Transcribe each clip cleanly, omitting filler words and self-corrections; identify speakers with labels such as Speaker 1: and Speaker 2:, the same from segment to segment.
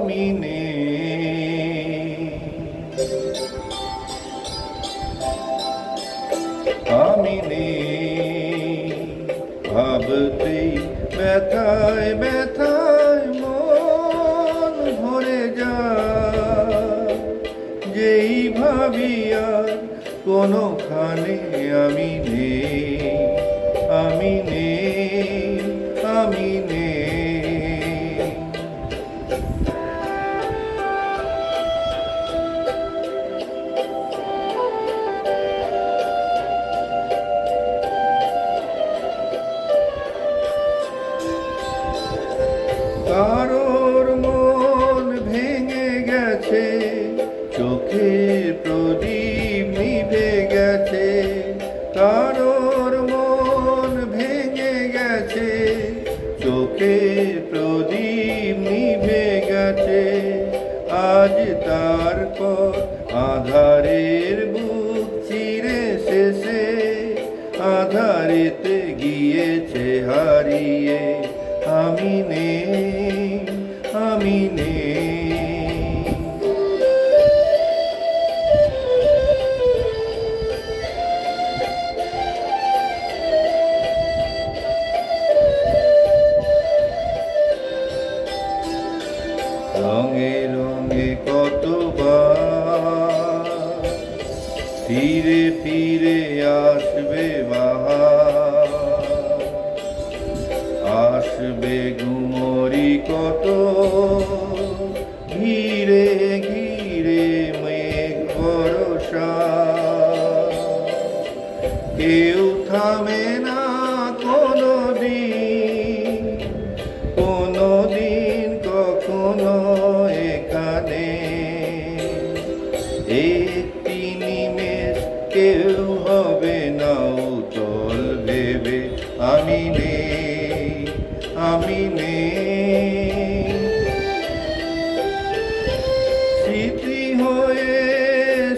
Speaker 1: আমি নেই, আমি নেই। ভাবতেই ব্যথায় ব্যথায় মন ভরে যায়, যেই ভাবি আর কোনোখানে আমি নেই, আমি নেই, আমি নেই। কারোর মন ভেঙে গেছে, চোখের প্রদীপ নিভে গেছে। কারোর মন ভেঙে গেছে, চোখের প্রদীপ নিভে গেছে। আজ তার পর আধারের বুক চিরে শেষে আধারেতে গিয়েছে হারিয়ে। আমি নেই, আমি নেই। রঙে রঙে কতবার ফিরে ফিরে আসবে বাহার, আসবে গুমরি কত ঘিরে ঘিরে মেঘ বরষা। কেউ থামে না কোনো দিন, কোনো দিন কখনো এখানে। একটি নিমেষ কেউ হবে না উতল ভেবে। আমি নেই, আমি নেই। স্মৃতি হয়ে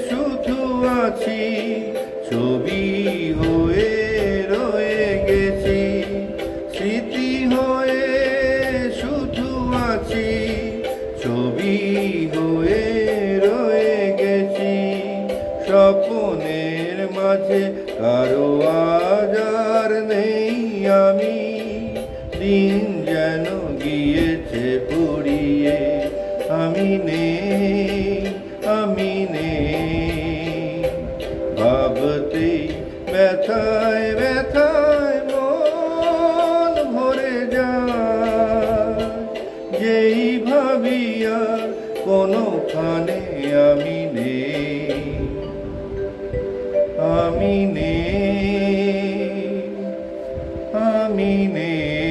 Speaker 1: শুধু আছি, ছবি হয়ে রয়ে গেছি। স্মৃতি হয়ে শুধু আছি, ছবি হয়ে রয়ে গেছি। স্বপ্নের মাঝে কারো আজ আর নেই আমি, দিন যেন গিয়েছে পুড়িয়ে। আমি নেই, আমি নেই। ভাবতেই ব্যথায় ব্যথায় মন ভরে যায়, যেই ভাবি আর কোনোখানে আমি নেই, আমি নেই, আমি নেই।